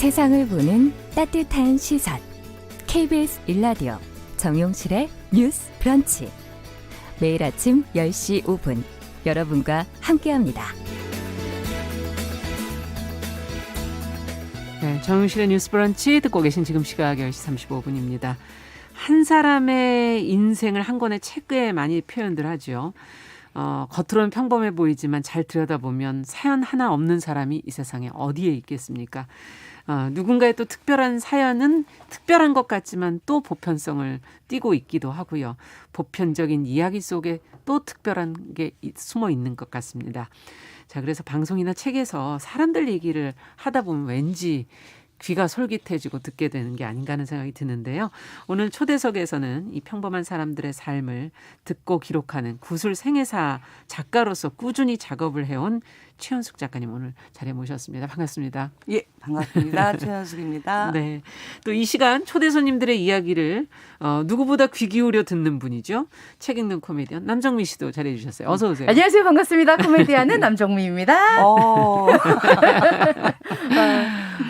세상을 보는 따뜻한 시선 KBS 1라디오 정용실의 뉴스 브런치 매일 아침 10시 5분 여러분과 함께합니다. 네, 정용실의 뉴스 브런치 듣고 계신 지금 시각 10시 35분입니다. 한 사람의 인생을 한 권의 책에 많이 표현들 하죠. 겉으로는 평범해 보이지만 잘 들여다보면 사연 하나 없는 사람이 이 세상에 어디에 있겠습니까? 누군가의 또 특별한 사연은 특별한 것 같지만 또 보편성을 띠고 있기도 하고요. 보편적인 이야기 속에 또 특별한 게 숨어 있는 것 같습니다. 자, 그래서 방송이나 책에서 사람들 얘기를 하다 보면 왠지 귀가 솔깃해지고 듣게 되는 게 아닌가 하는 생각이 드는데요. 오늘 초대석에서는 이 평범한 사람들의 삶을 듣고 기록하는 구술 생애사 작가로서 꾸준히 작업을 해온 최현숙 작가님 오늘 자리에 모셨습니다. 반갑습니다. 예, 반갑습니다. 최현숙입니다. 네, 또 이 시간 초대 손님들의 이야기를 누구보다 귀 기울여 듣는 분이죠. 책 읽는 코미디언 남정미 씨도 자리해 주셨어요. 어서 오세요. 안녕하세요. 반갑습니다. 코미디언은 남정미입니다.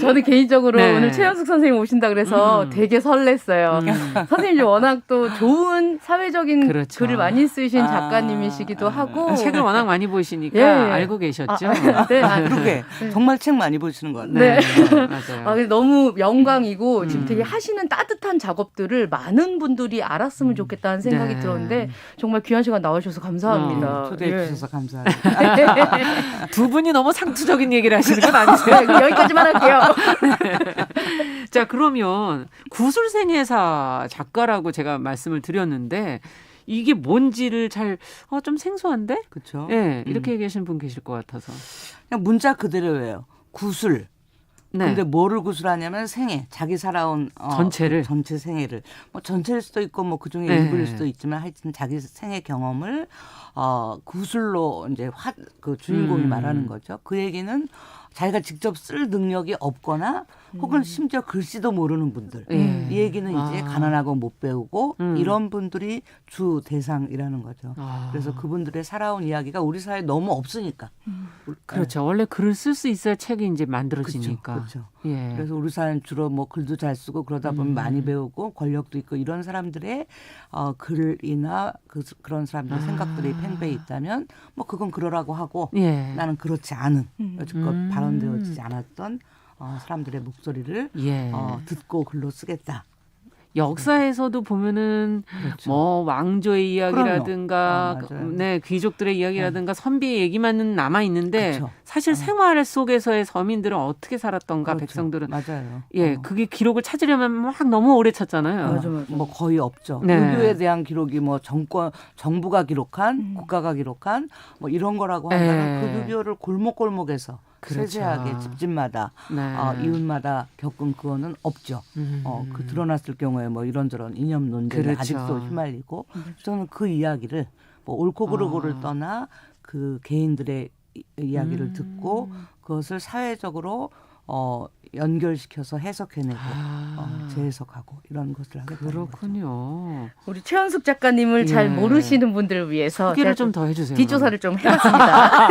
저는 개인적으로 네. 오늘 최현숙 선생님 오신다 그래서 되게 설렜어요. 선생님이 워낙 또 좋은 사회적인 그렇죠. 글을 많이 쓰신 작가님이시기도 하고 책을 워낙 많이 보시니까 예. 알고 계셨죠. 네. 그러게 정말 책 많이 보시는 것 같아요. 네. 맞아요. 근데 너무 영광이고 지금 되게 하시는 따뜻한 작업들을 많은 분들이 알았으면 좋겠다는 생각이 네. 들었는데 정말 귀한 시간 나와주셔서 감사합니다. 초대해 주셔서 감사합니다. 두 분이 너무 상투적인 얘기를 하시는 건 아니세요? 네, 여기까지만 할게요. 자, 그러면 구술생애사 작가라고 제가 말씀을 드렸는데 이게 뭔지를 잘 좀 생소한데? 그렇죠. 네, 이렇게 얘기하시는 분 계실 것 같아서. 그냥 문자 그대로예요. 구술. 네. 근데 뭐를 구술하냐면 생애, 자기 살아온 전체를? 전체 생애를 뭐 전체일 수도 있고 뭐 그중에 네. 일부일 수도 있지만 하여튼 자기 생애 경험을 구술로 이제 그 주인공이 말하는 거죠. 그 얘기는 자기가 직접 쓸 능력이 없거나 혹은 심지어 글씨도 모르는 분들. 이 얘기는 이제 가난하고 못 배우고 이런 분들이 주 대상이라는 거죠. 그래서 그분들의 살아온 이야기가 우리 사회에 너무 없으니까. 그렇죠. 원래 글을 쓸 수 있어야 책이 이제 만들어지니까. 그렇죠. 예. 그래서 우리 사회는 주로 뭐 글도 잘 쓰고 그러다 보면 많이 배우고 권력도 있고 이런 사람들의 글이나 그런 사람들의 생각들이 팽배해 있다면 뭐 그건 그러라고 하고 예. 나는 그렇지 않은 여지껏 발언되어지지 않았던 사람들의 목소리를 예. 듣고 글로 쓰겠다. 역사에서도 보면은 그렇죠. 뭐 왕조의 이야기라든가 맞아요. 네, 귀족들의 이야기라든가 선비의 얘기만은 남아 있는데 그렇죠. 사실 생활 속에서의 서민들은 어떻게 살았던가 그렇죠. 백성들은 맞아요. 예, 그게 기록을 찾으려면 막 너무 오래 찾잖아요. 맞아. 뭐 거의 없죠. 네. 유교에 대한 기록이 뭐 정부가 기록한 국가가 기록한 뭐 이런 거라고 한다면 네. 그 유교를 골목골목에서 그렇죠. 세세하게 집집마다 네. 이웃마다 겪은 그거는 없죠. 그 드러났을 경우에 뭐 이런저런 이념 논쟁에 그렇죠. 아직도 휘말리고 저는 그 이야기를 뭐 옳고 그르고를 떠나 그 개인들의 이야기를 듣고 그것을 사회적으로 연결시켜서 해석해내고 재해석하고 이런 것을 하게 되는 거죠. 그렇군요. 우리 최현숙 작가님을 잘 예. 모르시는 분들을 위해서 소개를 제가 좀 더 해주세요. 뒷조사를 좀 해봤습니다.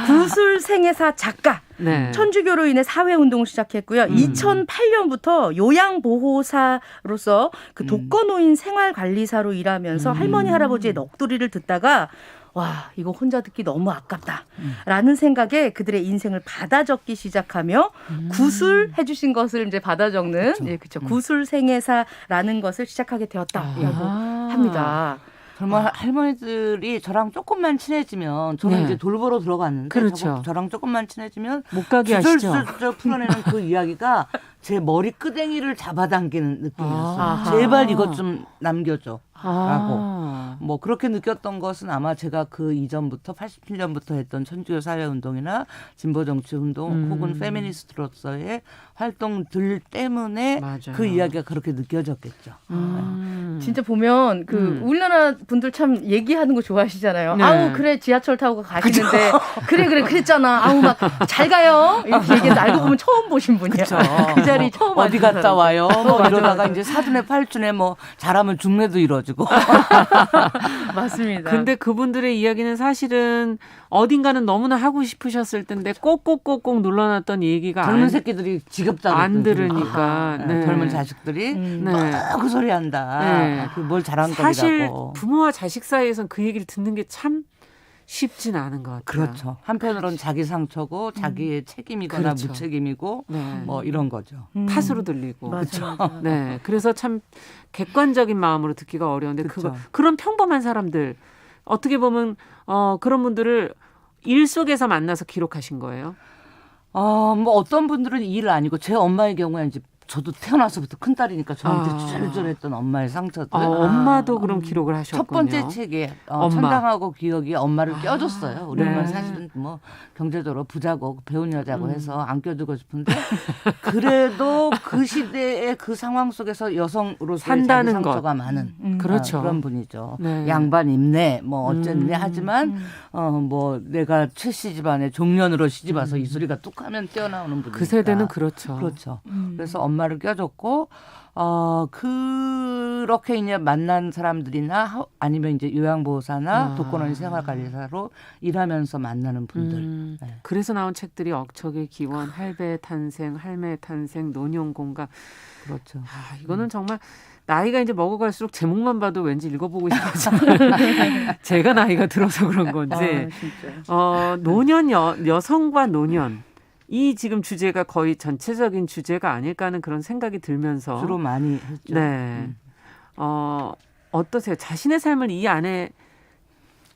구술 생애사 작가. 네. 천주교로 인해 사회운동을 시작했고요. 2008년부터 요양보호사로서 그 독거노인 생활관리사로 일하면서 할머니 할아버지의 넋두리를 듣다가 와 이거 혼자 듣기 너무 아깝다라는 생각에 그들의 인생을 받아 적기 시작하며 구술 해주신 것을 이제 받아 적는 그렇죠. 구술 생애사라는 것을 시작하게 되었다라고 합니다. 정말 할머니들이 저랑 조금만 친해지면 저는 네. 이제 돌보러 들어갔는데 그렇죠. 저랑 조금만 친해지면 못 가게 하시죠. 주절주절 풀어내는 그 이야기가 제 머리 끄댕이를 잡아당기는 느낌이었어요. 아하. 제발 이것 좀 남겨줘. 라고. 아. 뭐 그렇게 느꼈던 것은 아마 제가 그 이전부터 87년부터 했던 천주교 사회운동이나 진보정치운동 혹은 페미니스트로서의 활동들 때문에 맞아요. 그 이야기가 그렇게 느껴졌겠죠. 진짜 보면 그 우리나라 분들 참 얘기하는 거 좋아하시잖아요. 네. 아우 그래 지하철 타고 가시는데 그래 그랬잖아. 아우 막 잘 가요. 이렇게 얘기해서 알고 보면 처음 보신 분이야. 그 자리 처음 어디 갔다 와요? 뭐 맞아, 이러다가 맞아. 이제 사돈의 팔촌에 뭐 잘하면 중매도 이뤄주고 맞습니다. 근데 그분들의 이야기는 사실은 어딘가는 너무나 하고 싶으셨을 텐데 꼭꼭꼭꼭 눌러놨던 얘기가 젊은 새끼들이 지겹다고 안 들으니까 네. 젊은 자식들이 네. 그 소리 한다. 네. 뭘 잘한 사실 거라고. 부모와 자식 사이에선 그 얘기를 듣는 게 참 쉽진 않은 것 같아요. 그렇죠. 한편으로는 자기 상처고 자기의 책임이거나 그렇죠. 무책임이고 네. 뭐 이런 거죠. 탓으로 들리고. 맞아요. 네. 그래서 참 객관적인 마음으로 듣기가 어려운데 그렇죠. 그런 평범한 사람들 어떻게 보면 그런 분들을 일 속에서 만나서 기록하신 거예요. 뭐 어떤 분들은 일 아니고 제 엄마의 경우에 이제 저도 태어나서부터 큰 딸이니까 저한테 쭈절쭈절했던 엄마의 상처들. 엄마도 그럼 기록을 하셨군요. 첫 번째 책에 엄마. 천당하고 기억이 엄마를 껴줬어요. 우리 네. 엄마는 사실은 뭐 경제적으로 부자고 배운 여자고 해서 안 껴주고 싶은데 그래도 그 시대의 그 상황 속에서 여성으로서의 산다는 자기 상처가 많은 그렇죠. 그런 분이죠. 네. 양반 입네 뭐 어쨌네 하지만 뭐 내가 최씨 집안에 종년으로 시집 와서 이 소리가 뚝하면 뛰어나오는 분이니까. 그 세대는 그렇죠. 그렇죠. 그래서 엄마를 껴줬고 그렇게 이제 만난 사람들이나 아니면 이제 요양보호사나 독거노인 생활관리사로 일하면서 만나는 분들. 네. 그래서 나온 책들이 억척의 기원, 할배의 탄생, 할매의 탄생, 논용공감. 그렇죠. 이거는 정말 나이가 이제 먹어갈수록 제목만 봐도 왠지 읽어보고 싶어지는 제가 나이가 들어서 그런 건지. 노년 여성과 노년. 이 지금 주제가 거의 전체적인 주제가 아닐까 하는 그런 생각이 들면서 주로 많이 했죠. 네. 어떠세요? 자신의 삶을 이 안에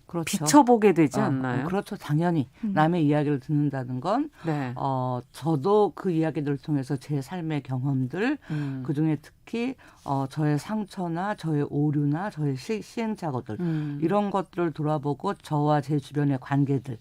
그렇죠. 비춰보게 되지 않나요? 그렇죠. 당연히 남의 이야기를 듣는다는 건 네. 저도 그 이야기들을 통해서 제 삶의 경험들 그중에 특히 저의 상처나 저의 오류나 저의 시행착오들 이런 것들을 돌아보고 저와 제 주변의 관계들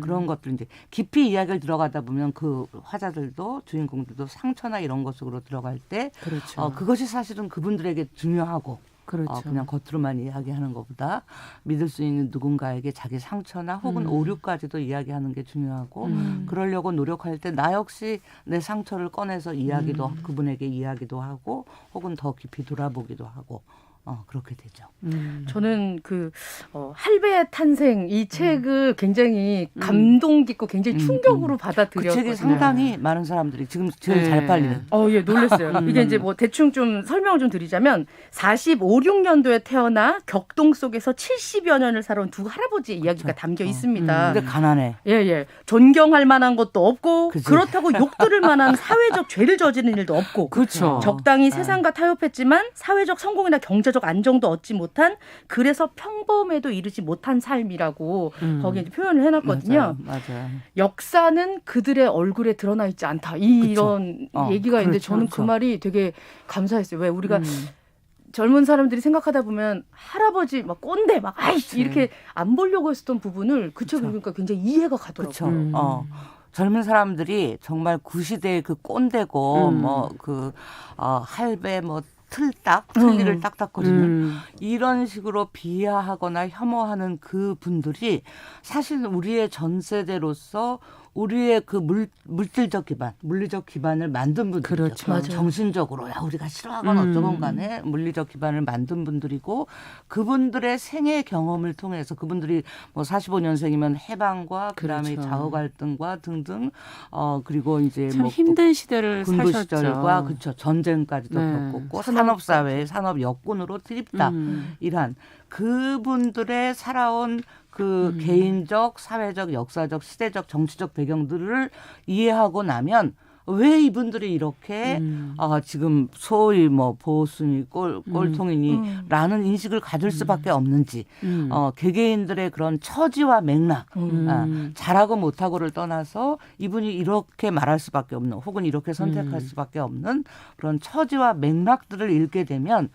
그런 것들 이제 깊이 이야기를 들어가다 보면 그 화자들도 주인공들도 상처나 이런 것 속으로 들어갈 때 그렇죠. 그것이 사실은 그분들에게 중요하고 그렇죠. 그냥 겉으로만 이야기하는 것보다 믿을 수 있는 누군가에게 자기 상처나 혹은 오류까지도 이야기하는 게 중요하고 그러려고 노력할 때 나 역시 내 상처를 꺼내서 이야기도 그분에게 이야기도 하고 혹은 더 깊이 돌아보기도 하고 그렇게 되죠. 저는 그 할배의 탄생 이 책을 굉장히 감동 깊고 굉장히 충격으로 그 받아들였거든요. 책이 상당히 많은 사람들이 지금 제일 잘 팔리는. 예, 놀랐어요. 이게 이제 뭐 대충 좀 설명을 좀 드리자면 45, 6년도에 태어나 격동 속에서 70여 년을 살아온 두 할아버지의 이야기가 담겨 있습니다. 근데 가난해. 예. 존경할 만한 것도 없고 그치. 그렇다고 욕 들을 만한 사회적 죄를 저지른 일도 없고 그렇죠. 적당히 세상과 타협했지만 사회적 성공이나 경제적 안정도 얻지 못한 그래서 평범에도 이르지 못한 삶이라고 거기에 이제 표현을 해놨거든요. 맞아요. 역사는 그들의 얼굴에 드러나 있지 않다. 이런 얘기가 있는데 저는 그 말이 되게 감사했어요. 왜 우리가 젊은 사람들이 생각하다 보면 할아버지 막 꼰대 막 아이씨 이렇게 안 보려고 했었던 부분을 그 책을 읽으니까 굉장히 이해가 가더라고요. 그렇죠. 젊은 사람들이 정말 구시대의 그 꼰대고 뭐 그 할배 뭐 틀니를 딱딱거리는 이런 식으로 비하하거나 혐오하는 그 분들이 사실 우리의 전 세대로서 우리의 그 물질적 기반, 물리적 기반을 만든 분들이죠. 그렇죠. 맞아요. 정신적으로 우리가 싫어하거나 어쩌건 간에 물리적 기반을 만든 분들이고 그분들의 생애 경험을 통해서 그분들이 뭐 45년생이면 해방과 그다음에 그렇죠. 좌우 갈등과 등등 그리고 이제 참 뭐 힘든 시대를 군부 사셨죠. 시절과 그렇죠. 전쟁까지도 네. 겪었고 산업사회의 산업 여군으로 들입다 이란 그분들의 살아온 그 개인적, 사회적, 역사적, 시대적, 정치적 배경들을 이해하고 나면 왜 이분들이 이렇게 지금 소위 뭐 보수니 꼴통이니라는 인식을 가질 수밖에 없는지 개개인들의 그런 처지와 맥락 잘하고 못하고를 떠나서 이분이 이렇게 말할 수밖에 없는 혹은 이렇게 선택할 수밖에 없는 그런 처지와 맥락들을 읽게 되면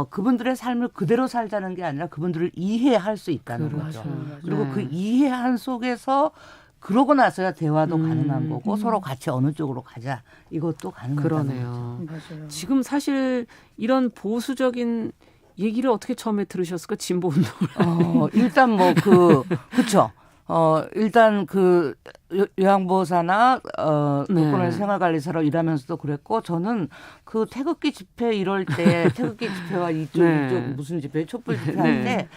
그분들의 삶을 그대로 살자는 게 아니라 그분들을 이해할 수 있다는 거죠. 그리고 네. 그 이해한 속에서 그러고 나서야 대화도 가능한 거고 서로 같이 어느 쪽으로 가자 이것도 가능하다는 그러네요. 맞아요. 지금 사실 이런 보수적인 얘기를 어떻게 처음에 들으셨을까? 진보 운동을. 일단 뭐 그렇죠. 일단 그 요양보호사나 네. 독거노인 생활관리사로 일하면서도 그랬고 저는 그 태극기 집회 이럴 때 태극기 집회와 이쪽 무슨 집회 촛불 집회 할 때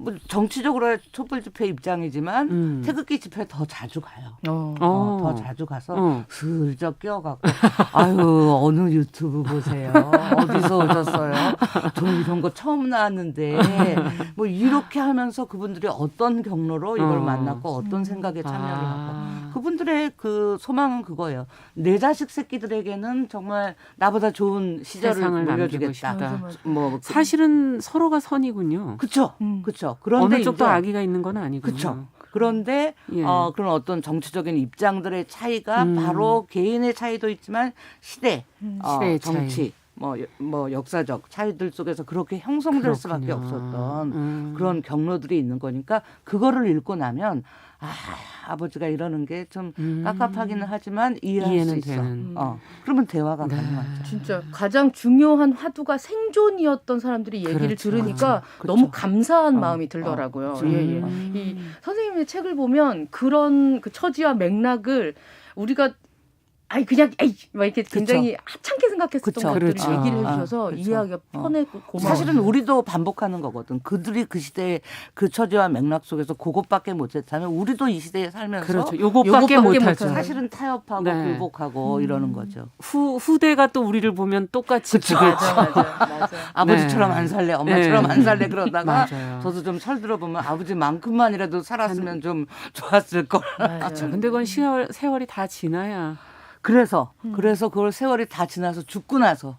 뭐 정치적으로 촛불 집회 입장이지만 태극기 집회 더 자주 가요. 더 자주 가서 슬쩍 끼어갖고 아유 어느 유튜브 보세요. 어디서 오셨어요? 저는 이런 거 처음 나왔는데 뭐 이렇게 하면서 그분들이 어떤 경로로 이걸 만났고 어떤 생각에 참여를 하고 그분들의 그 소망은 그거예요. 내 자식 새끼들에게는 정말 나보다 좋은 시절을 세상을 물려주겠다. 남기고 싶다. 뭐 사실은 서로가 선이군요. 그렇죠. 그렇죠. 그런데 어느 쪽도 이제 악의가 있는 건 아니군요. 그렇죠. 그런데 예. 그런 어떤 정치적인 입장들의 차이가 바로 개인의 차이도 있지만 시대, 시대의 정치, 뭐 역사적 차이들 속에서 그렇게 형성될 수밖에 그렇군요. 없었던 그런 경로들이 있는 거니까 그거를 읽고 나면 아버지가 이러는 게 좀 깝깝하기는 하지만 이해할 이해는 수 있어. 되는. 그러면 대화가 네. 가능하죠. 진짜 가장 중요한 화두가 생존이었던 사람들이 얘기를 그렇죠. 들으니까 그렇죠. 너무 감사한 마음이 들더라고요. 그렇죠. 예. 이 선생님의 책을 보면 그런 그 처지와 맥락을 우리가 그냥 막 이렇게 굉장히 하찮게 생각했었던 그쵸. 것들을 그렇죠. 얘기를 해주셔서 그렇죠. 이해하기가 편했고 고마워요. 사실은 우리도 반복하는 거거든. 그들이 그 시대의 그 처지와 맥락 속에서 그것밖에 못했다면 우리도 이 시대에 살면서 그렇죠. 요것밖에 못하죠. 못하죠. 사실은 타협하고 네. 굴복하고 이러는 거죠. 후대가 또 우리를 보면 똑같이 맞아. 아버지처럼 안 살래, 엄마처럼 네. 안 살래 그러다가 맞아요. 저도 좀 철 들어보면 아버지만큼만이라도 살았으면 좀 좋았을 걸. 그렇죠. 근데 그건 세월이 다 지나야. 그래서 그걸 세월이 다 지나서 죽고 나서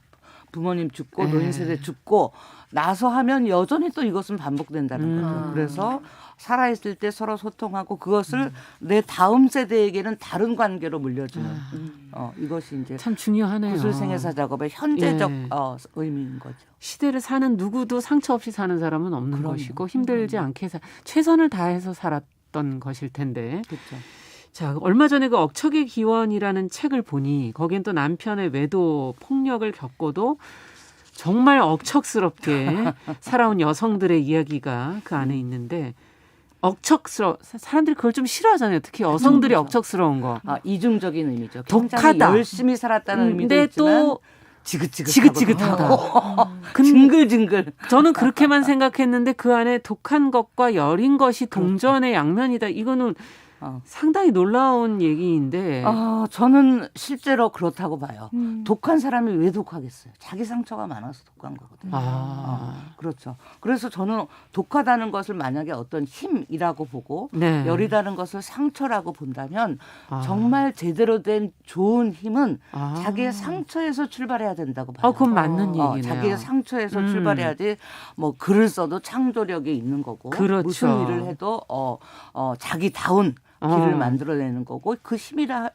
부모님 죽고 네. 노인 세대 죽고 나서 하면 여전히 또 이것은 반복된다는 거죠. 그래서 살아있을 때 서로 소통하고 그것을 내 다음 세대에게는 다른 관계로 물려주는 이것이 이제 참 중요하네요. 구술생애사 작업의 현재적 예. 의미인 거죠. 시대를 사는 누구도 상처 없이 사는 사람은 없는 그럼요. 것이고 힘들지 않게 최선을 다해서 살았던 것일 텐데. 그렇죠. 자, 얼마 전에 그 억척의 기원이라는 책을 보니 거기엔 또 남편의 외도 폭력을 겪고도 정말 억척스럽게 살아온 여성들의 이야기가 그 안에 있는데 사람들이 그걸 좀 싫어하잖아요. 특히 여성들이 억척스러운 거. 이중적인 의미죠. 독하다. 굉장히 열심히 살았다는 의미도 근데 있지만 또 지긋지긋하다. 근- 징글징글. 저는 그렇게만 생각했는데 그 안에 독한 것과 여린 것이 동전의 양면이다. 이거는 상당히 놀라운 얘기인데. 저는 실제로 그렇다고 봐요. 독한 사람이 왜 독하겠어요? 자기 상처가 많아서 독한 거거든요. 그렇죠. 그래서 저는 독하다는 것을 만약에 어떤 힘이라고 보고 네. 열이다는 것을 상처라고 본다면 정말 제대로 된 좋은 힘은 자기의 상처에서 출발해야 된다고 봐요. 그건 맞는 얘기네요. 자기의 상처에서 출발해야지 뭐 글을 써도 창조력이 있는 거고 그렇죠. 무슨 일을 해도 자기다운 길을 만들어내는 거고 그 힘이라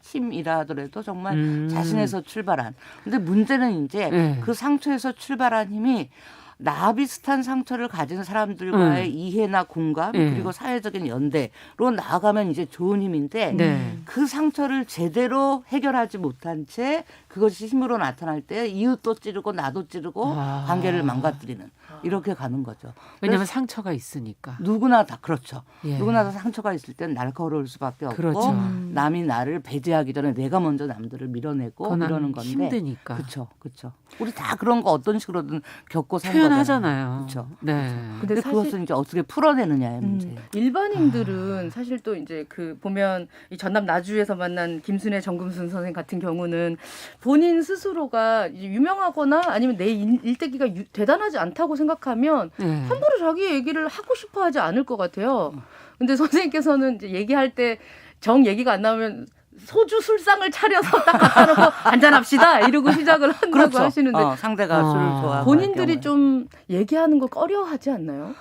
하더라도 정말 자신에서 출발한. 근데 문제는 이제 네. 그 상처에서 출발한 힘이 나 비슷한 상처를 가진 사람들과의 이해나 공감 그리고 사회적인 연대로 나아가면 이제 좋은 힘인데 네. 그 상처를 제대로 해결하지 못한 채 그것이 힘으로 나타날 때 이웃도 찌르고 나도 찌르고 관계를 망가뜨리는 이렇게 가는 거죠. 왜냐하면 상처가 있으니까. 누구나 다 그렇죠. 예. 누구나 다 상처가 있을 땐 날카로울 수밖에 없고 그렇죠. 남이 나를 배제하기 전에 내가 먼저 남들을 밀어내고 그건 이러는 건데 힘드니까. 그렇죠. 우리 다 그런 거 어떤 식으로든 겪고 산 표현하잖아요. 그렇죠. 네. 근데 사실- 그것을 이제 어떻게 풀어내느냐의 문제. 일반인들은 사실 또 이제 그 보면 이 전남 나주에서 만난 김순애 정금순 선생 같은 경우는 본인 스스로가 이제 유명하거나 아니면 내 일대기가 대단하지 않다고 생각하면 네. 함부로 자기 얘기를 하고 싶어하지 않을 것 같아요. 근데 선생님께서는 이제 얘기할 때 정 얘기가 안 나오면 소주 술상을 차려서 딱 갖다 놓고 한잔합시다 이러고 시작을 한다고 그렇죠. 하시는데 상대가 술을 좋아하고 본인들이 할 경우에. 좀 얘기하는 거 꺼려하지 않나요?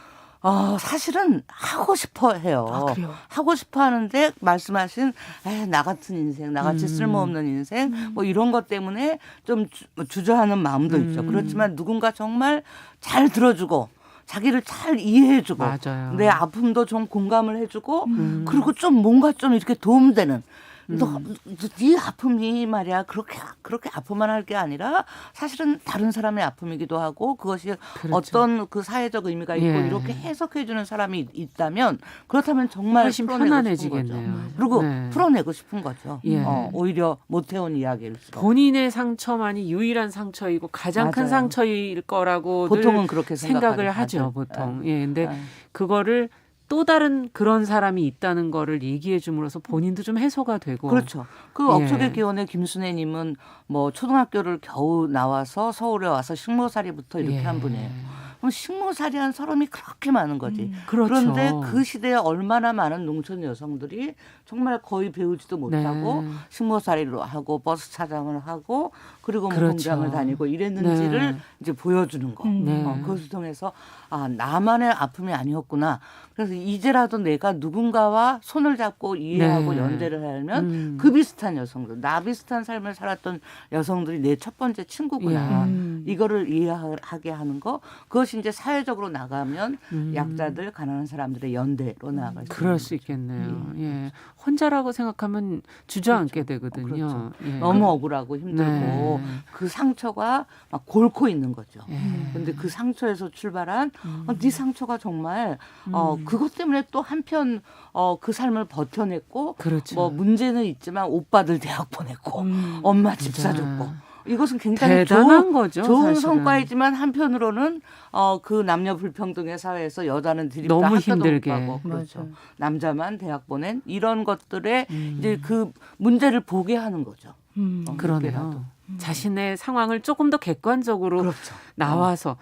사실은 하고 싶어 해요. 그래요? 하고 싶어 하는데 말씀하신 나 같은 인생, 나같이 쓸모없는 인생 뭐 이런 것 때문에 좀 주저하는 마음도 있죠. 그렇지만 누군가 정말 잘 들어주고 자기를 잘 이해해주고 맞아요. 내 아픔도 좀 공감을 해주고 그리고 좀 뭔가 좀 이렇게 도움되는 네 아픔이 말이야 그렇게 아픔만 할 게 아니라 사실은 다른 사람의 아픔이기도 하고 그것이 그렇죠. 어떤 그 사회적 의미가 있고 예. 이렇게 해석해 주는 사람이 있다면 그렇다면 정말 훨씬 풀어내고 편안해지겠네요. 싶은 거죠. 그리고 네. 풀어내고 싶은 거죠. 예. 오히려 못 해온 이야기일수록 본인의 상처만이 유일한 상처이고 가장 큰 맞아요. 상처일 거라고 보통은 그렇게 생각을 하죠, 다들. 보통. 예, 근데 네. 그거를 또 다른 그런 사람이 있다는 거를 얘기해 줌으로써 본인도 좀 해소가 되고. 그렇죠. 그 예. 억척의 기원의 김순애님은 뭐 초등학교를 겨우 나와서 서울에 와서 식모살이부터 이렇게 예. 한 분이에요. 그럼 식모살이한 사람이 그렇게 많은 거지. 그렇죠. 그런데 그 시대에 얼마나 많은 농촌 여성들이 정말 거의 배우지도 못하고 네. 식모살이로 하고 버스 차장을 하고 그리고 뭐 그렇죠. 공장을 다니고 이랬는지를 네. 이제 보여주는 거. 네. 그것을 통해서 아 나만의 아픔이 아니었구나. 그래서 이제라도 내가 누군가와 손을 잡고 이해하고 네. 연대를 하면 그 비슷한 여성들, 나 비슷한 삶을 살았던 여성들이 내 첫 번째 친구구나. 이거를 이해하게 하는 거. 그것이 이제 사회적으로 나가면 약자들, 가난한 사람들의 연대로 나아갈 수 그럴 있는 수 거죠. 있겠네요. 예. 혼자라고 생각하면 주저앉게 되거든요. 그렇죠. 예. 너무 억울하고 힘들고 네. 그 상처가 막 골고 있는 거죠. 예. 근데 그 상처에서 출발한 네 상처가 정말 그것 때문에 또 한편 그 삶을 버텨냈고 그렇죠. 뭐 문제는 있지만 오빠들 대학 보냈고 엄마 집 진짜. 사줬고 이것은 굉장히 대단한 거죠. 좋은 사실은. 성과이지만 한편으로는 그 남녀 불평등의 사회에서 여자는 드립다 너무 학교도 힘들게. 못 가고 그렇죠. 맞아요. 남자만 대학 보낸 이런 것들에 이제 그 문제를 보게 하는 거죠. 그러네요. 그렇게라도. 자신의 상황을 조금 더 객관적으로 그렇죠. 나와서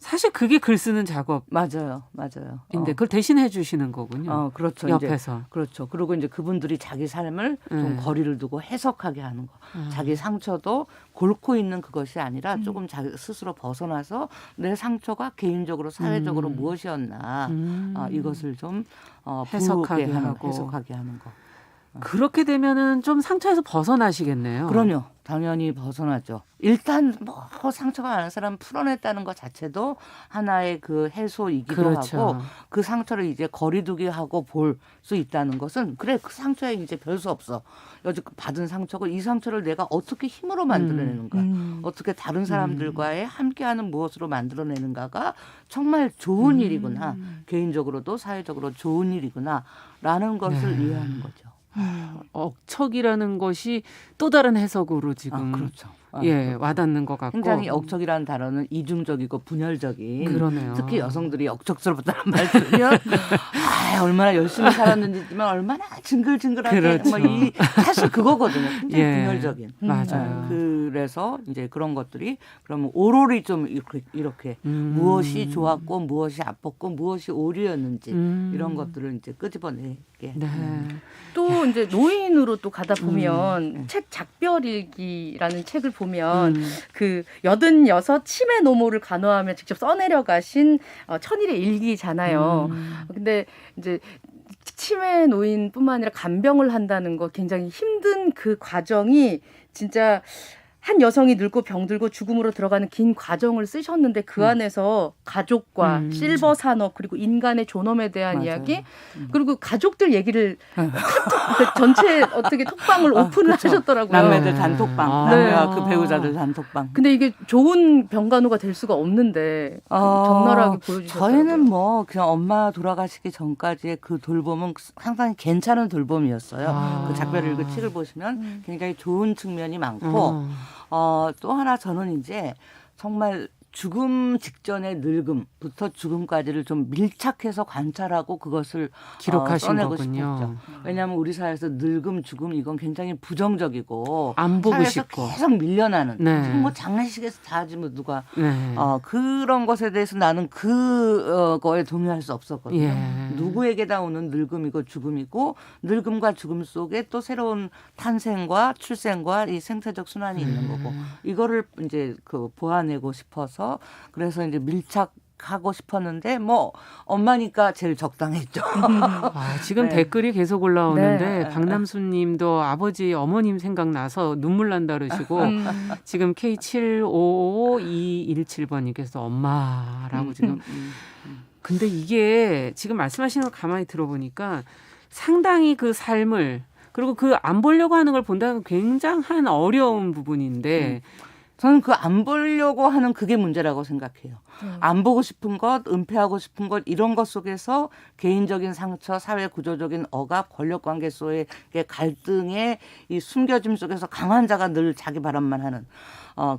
사실 그게 글 쓰는 작업인데 맞아요. 그걸 대신해 주시는 거군요. 그렇죠. 옆에서. 이제, 그렇죠. 그리고 이제 그분들이 자기 삶을 좀 거리를 두고 해석하게 하는 거. 자기 상처도 골고 있는 그것이 아니라 조금 자기 스스로 벗어나서 내 상처가 개인적으로 사회적으로 무엇이었나 이것을 좀 해석하게 부게 하는, 하고. 해석하게 하는 거. 그렇게 되면은 좀 상처에서 벗어나시겠네요. 그럼요. 당연히 벗어나죠. 일단 뭐 상처가 많은 사람 풀어냈다는 것 자체도 하나의 그 해소이기도 그렇죠. 하고 그 상처를 이제 거리두기 하고 볼 수 있다는 것은 그래 그 상처에 이제 별 수 없어. 여지껏 받은 상처고 이 상처를 내가 어떻게 힘으로 만들어내는가. 어떻게 다른 사람들과의 함께하는 무엇으로 만들어내는가가 정말 좋은 일이구나. 개인적으로도 사회적으로 좋은 일이구나. 라는 것을 이해하는 거죠. 억척이라는 것이 또 다른 해석으로 지금 그렇죠. 예 와닿는 것 같고 굉장히 억척이라는 단어는 이중적이고 분열적인 그러네요. 특히 여성들이 억척스럽다는 말 들으면 얼마나 열심히 살았는지지만 얼마나 징글징글하게 그렇죠. 사실 그거거든요. 굉장히 예. 분열적인. 맞아요. 그래서 이제 그런 것들이 그러면 오롤이 좀 이렇게 무엇이 좋았고 무엇이 아팠고 무엇이 오류였는지 이런 것들을 이제 끄집어내게. 네. 또 이제 노인으로 또 가다 보면 책 작별일기라는 책을 보면 그 86 치매 노모를 간호하며 직접 써내려 가신 천일의 일기잖아요. 근데 이제 치매 노인뿐만 아니라 간병을 한다는 거 굉장히 힘든 그 과정이 진짜 한 여성이 늙고 병들고 죽음으로 들어가는 긴 과정을 쓰셨는데 그 안에서 가족과 실버 산업 그리고 인간의 존엄에 대한 맞아요. 이야기 그리고 가족들 얘기를 그 전체 어떻게 톡방을 오픈을 그렇죠. 하셨더라고요. 남매들 단톡방, 아. 남매와 네. 그 배우자들 단톡방. 근데 이게 좋은 병간호가 될 수가 없는데 적나라하게 보여주셨더라고요. 저희는 뭐 그냥 엄마 돌아가시기 전까지의 그 돌봄은 상당히 괜찮은 돌봄이었어요. 그 작별일기 책을 보시면 굉장히 좋은 측면이 많고 또 하나 저는 이제 정말 죽음 직전의 늙음부터 죽음까지를 좀 밀착해서 관찰하고 그것을 기록하신 써내고 거군요. 싶었죠. 왜냐하면 우리 사회에서 늙음, 죽음 이건 굉장히 부정적이고 안 보고 사회에서 싶고. 계속 밀려나는 네. 지금 뭐 장례식에서 다 하지 뭐 누가 네. 그런 것에 대해서 나는 그거에 동의할 수 없었거든요. 예. 누구에게다 오는 늙음이고 죽음이고 늙음과 죽음 속에 또 새로운 탄생과 출생과 이 생태적 순환이 있는 거고 이거를 이제 그 보완하고 싶어서 그래서 이제 밀착하고 싶었는데 뭐 엄마니까 제일 적당했죠. 지금 네. 댓글이 계속 올라오는데 네. 박남수님도 아버지 어머님 생각나서 눈물 난다 그러시고 지금 K755217번님께서 엄마라고 지금 근데 이게 지금 말씀하시는 거 가만히 들어보니까 상당히 그 삶을 그리고 그 안 보려고 하는 걸 본다는 건 굉장한 어려운 부분인데 저는 그 안 보려고 하는 그게 문제라고 생각해요. 안 보고 싶은 것, 은폐하고 싶은 것 이런 것 속에서 개인적인 상처, 사회 구조적인 억압, 권력 관계 속의 갈등의 이 숨겨짐 속에서 강한 자가 늘 자기 바람만 하는.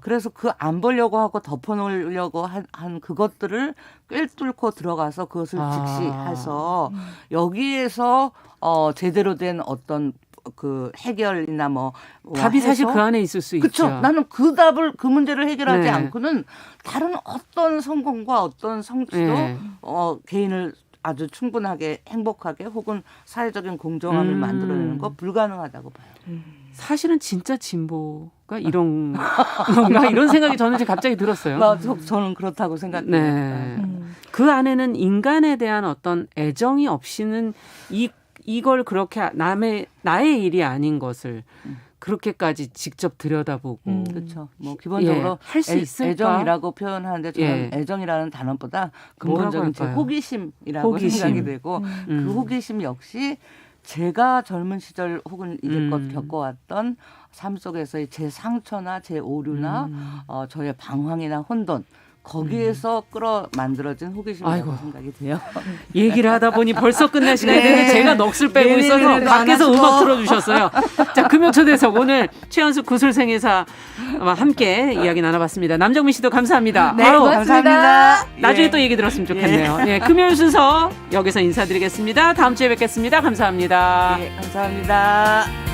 그래서 그 안 보려고 하고 덮어놓으려고 한 그것들을 꿰뚫고 들어가서 그것을 직시해서 여기에서 제대로 된 어떤 그 해결이나 뭐 답이 사실 해서 그 안에 있을 수 그쵸? 있죠. 나는 그 문제를 해결하지 네. 않고는 다른 어떤 성공과 어떤 성취도 네. 개인을 아주 충분하게 행복하게 혹은 사회적인 공정함을 만들어내는 거 불가능하다고 봐요. 사실은 진짜 진보가 이런 건가 이런 생각이 저는 지금 갑자기 들었어요. 저는 그렇다고 생각해요. 네. 그 안에는 인간에 대한 어떤 애정이 없이는 이걸 그렇게 나의 일이 아닌 것을 그렇게까지 직접 들여다보고 그렇죠. 뭐 기본적으로 할 수 있을까? 애정이라고 표현하는데 저는 예. 애정이라는 단어보다 뭐라고 근본적인 제 할까요? 호기심이라고 호기심. 생각이 되고 그 호기심 역시 제가 젊은 시절 혹은 이제껏 겪어왔던 삶 속에서의 제 상처나 제 오류나 저의 방황이나 혼돈 거기에서 끌어 만들어진 호기심이라고 아이고. 생각이 돼요. 얘기를 하다 보니 벌써 끝날 시간이 네. 되는데 제가 넋을 빼고 네, 있어서 네, 네, 밖에서 안 하시고. 음악 틀어주셨어요. 자, 금요초대석 오늘 최연수 구술생애사와 함께 이야기 나눠봤습니다. 남정민 씨도 감사합니다. 네, 아유, 감사합니다. 나중에 예. 또 얘기 들었으면 좋겠네요. 예, 금요일 순서 여기서 인사드리겠습니다. 다음 주에 뵙겠습니다. 감사합니다. 네, 감사합니다.